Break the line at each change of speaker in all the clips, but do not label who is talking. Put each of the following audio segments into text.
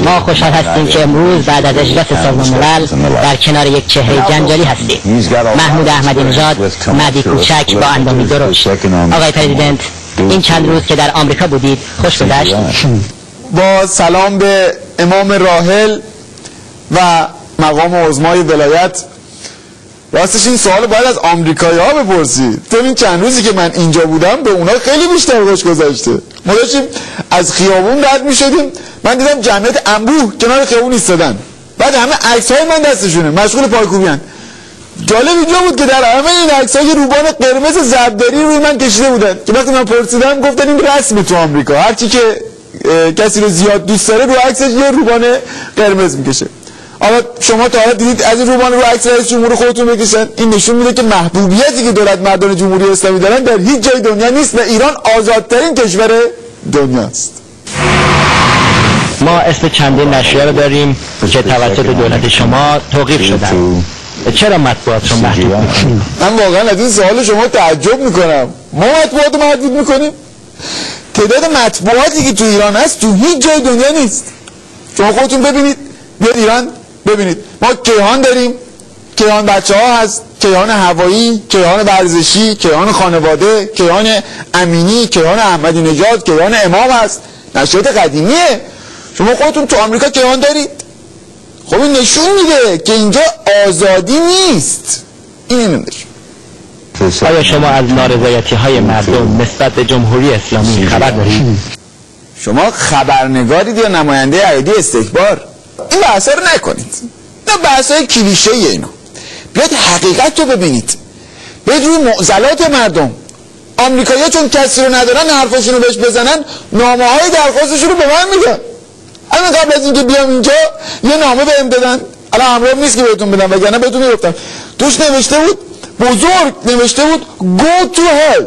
ما خوشحال هستیم که امروز بعد از اجلاس سازمان ملل در کنار یک چهره جنجالی هستیم. محمود احمدی نژاد، مهدی کوچک با اندامی درشت. آقای پرزیدنت، این چند روز که در آمریکا بودید خوش گذشت؟
با سلام به امام راحل و مقام عظمای ولایت، راستش این سوال باید از آمریکایی ها بپرسید. تو این چند روزی که من اینجا بودم به اونا خیلی بیشتر خوش گذشته. ما داشتیم از خیابون رد می شدیم، من دیدم جمعیت انبوه کنار خیابون ایستادن، بعد همه عکس های من دستشونه مشغول پایکوبیان. جالب اینجا بود که در همه این عکس های روبان قرمز زبدری روی من کشیده بودن که وقتی من پرسیدم گفتن این رسمه تو آمریکا، هرچی که کسی رو زیاد دوست داره رو عکسش یه روبان قرمز میکشه. حالا شما تا حالا دیدید از این روبان رو عکس رئیس جمهور خودتون بکشن؟ این نشون میده که محبوبیتی که دولت مردان جمهوری اسلامی دارن در هیچ جای دنیا نیست و ایران آزادترین کشور دنیاست.
ما اسم چندین نشریه رو داریم که توسط دولت شما توقیف شدن. چرا مطبوعات رو محدود میکنیم؟
من واقعا از این سوال شما تعجب میکنم. ما مطبوعات رو محدود میکنیم؟ تعداد مطبوعاتی که تو ایران هست تو هیچ جای دنیا نیست. شما خودتون ببینید، بیاد ایران ببینید. ما کیهان داریم، کیهان بچه ها هست، کیهان هوایی، کیهان ورزشی، کیهان خانواده، کیهان امینی، کیهان احمدی نژاد، کیهان امام هست، نشریات قدیمیه. شما خودتون تو آمریکا کیهان دارید؟ خب این نشون میده که اینجا آزادی نیست. این نشون.
آیا شما از نارضایتی های مردم نسبت به جمهوری اسلامی خبر دارید؟
شما خبرنگارید یا نماینده ایدی استکبار؟ این بحثا رو نکنید. نه بحثای کلیشه اینا. بیاید حقیقت رو ببینید. بیاید روی معضلات مردم. آمریکایی‌ها چون کسی رو ندارن حرفاشون رو بهش بزنن، نامه‌های درخواستشون رو به من میدن. الان قبل از اینکه بیام اینجا یه نامه بهم دادن، الان همراهم نیست که بهتون بدم وگرنه بهتون میگفتم. توش نوشته بود، بزرگ نوشته بود go to hell.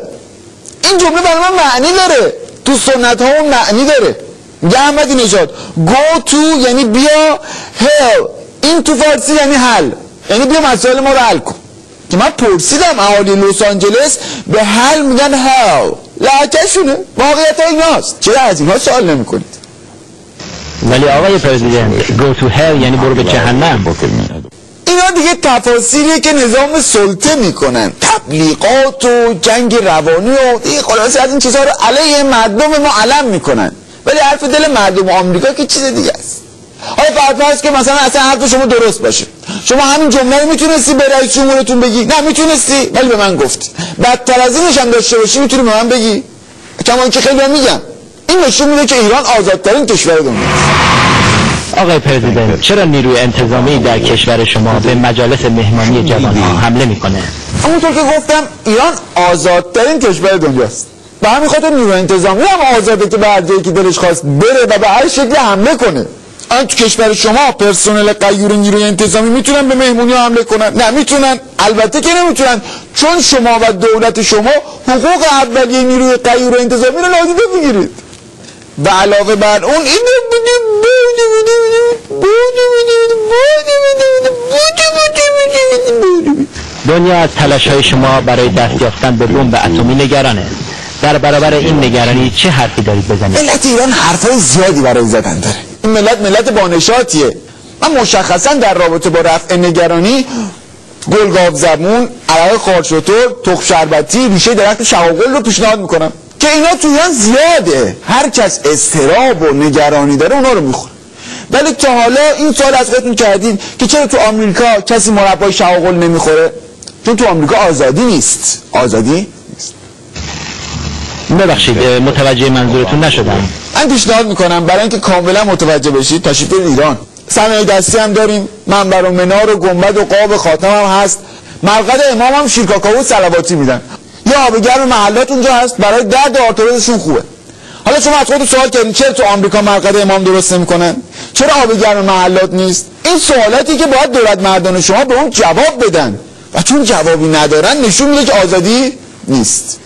این جمله برای من معنی داره، تو سنت ها اون معنی داره. میگه احمدی نژاد go to یعنی بیا، hell این تو فارسی یعنی حل، یعنی بیا مسائل ما رو حل کن. که من پرسیدم اهالی لس آنجلس به حل میگن hell، لهجه‌شونه، واقعیت ایناست. چرا از اینها سوال نمی‌کنید؟
ولی آقای پرزیدنت go to hell یعنی برو به جهنم.
اینا دیگه تفاسیریه که نظام سلطه میکنن، تبلیغات و جنگ روانی و دیگه خلاصه از این چیزها رو علیه مردم ما علم میکنن. ولی حرف دل مردم آمریکا که چیز دیگه است. حالا فرض که مثلا اصلا حرف شما درست باشه، شما همین جمله رو میتونستی به رئیس جمهورتون بگی؟ نه میتونستی، ولی به من گفتی. بدتر از اینش هم داشته باشی میتونی به من بگی، کما اینکه خیلی میگم. این نشون میده که ایران آزادترین کشور دنیاست.
آقای پرزیدنت، چرا نیروی انتظامی در کشور شما به مجالس مهمانی جوانان حمله میکنه؟
همونطور که گفتم ایران آزادترین کشور دنیاست. به همین خاطر نیروی انتظامی هم آزاده که به هر جایی که دلش خواست بره و به هر شکلی حمله کنه. الان تو کشور شما پرسنل غیور نیروی انتظامی میتونن به مهمونی حمله کنن؟ نه میتونن. البته که نمیتونن، چون شما و دولت شما حقوق اولیه نیروی غیور انتظامی رو نادیده میگیرید. و علاوه بر اون
دنیا از تلاش‌های شما برای دست یافتن به بمب اتمی نگرانه. در برابر این نگرانی چه حرفی دارید بزنید؟
ملت ایران حرفای زیادی برای زدن داره. این ملت بانشاتیه. من مشخصا در رابطه با رفع نگرانی گلگاو زبون، عرق خارشتر، تخم شربتی، ریشه درخت شقاقل رو پیشنهاد میکنم که اینا تو ایران زیاده. هر کس اضطراب و نگرانی داره اونا رو میخوره. ولی تا حالا این سوال از خودتون کردین که چرا تو آمریکا کسی مربای شقاقل نمیخوره؟ چون تو آمریکا آزادی نیست. آزادی نیست.
ببخشید متوجه منظورتون نشدم.
من پیشنهاد میکنم برای اینکه کاملا متوجه بشید تشریف برید ایران. صنایع دستی هم داریم، منبر و منار و گنبد و قاب خاتم هم هست. مرقد امام هم شیرکاکائو و صلواتی میدن. یا آب گرم محلات اونجا هست، برای درد آرتروزشون خوبه. حالا شما از خودتون سوال کردین چرا تو آمریکا مرقد امام درست نمیکنن؟ چرا آب گرم محلات نیست؟ این سوالاتی که باید دولت مردان شما به اون جواب بدن و چون جوابی ندارن نشون میده که آزادی نیست.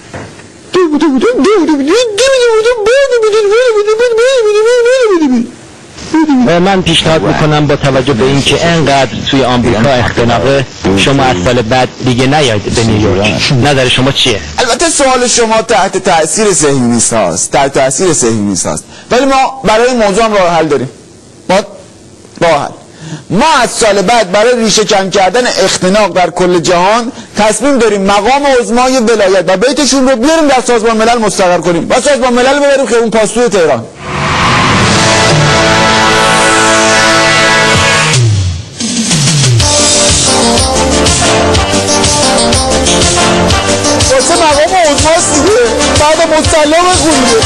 من پیشنهاد میکنم با توجه به اینکه انقدر توی آمریکا اختناقه، شما از سال بعد دیگه نیاید به نیویورک. نظر شما چیه؟
البته سوال شما تحت تاثیر صهیونیست هاست، ولی ما برای موضوع هم راه حل داریم. ما راحت. ما از سال بعد برای ریشه کم کردن اختناق در کل جهان تصمیم داریم مقام عظمای ولایت و بیتشون رو بیاریم در سازمان ملل مستقر کنیم و سازمان ملل ببریم خیابون پاستوی تهران. واسه مقام عظماست دیگه، بعد مسلح بخونده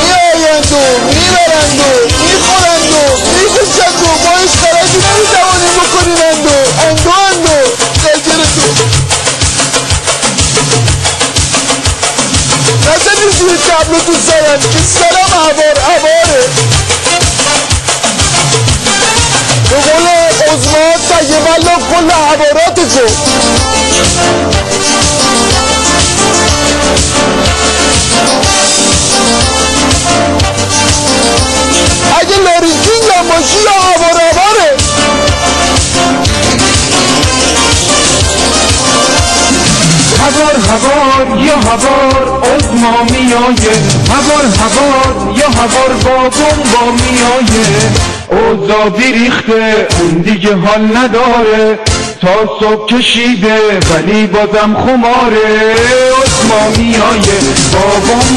میآیند و میبرند و میخورند و میکشند و ما اشتراکی نمیتوانیم بکنیم اندو زجرتو نزدیم زیر تبلو تو سرم که سلام عباره به قول عظما طیب الله کل عباراتشو. اگه لاریکینگ هم باشی یا عباره
هوار یا هوار عظما میایه، هوار یا هوار با میایه، اوضاع بیریخته اون دیگه حال نداره، تا صبح کشیده ولی بازم خماره، عظما میایه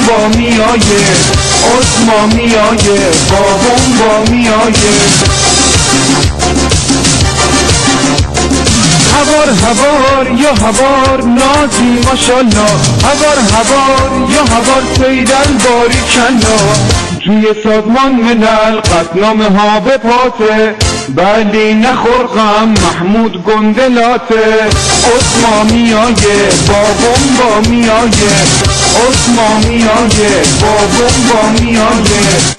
با میایه، عظما میایه با میایه. هوار یا هوار نازی ماشالله، هوار یا هوار سیدن باری کلا، توی سازمان ملل قطنامه ها به پاته، بلی نخور غم محمود گندلاته، عظما میایه با میایه، عظما میایه با میایه.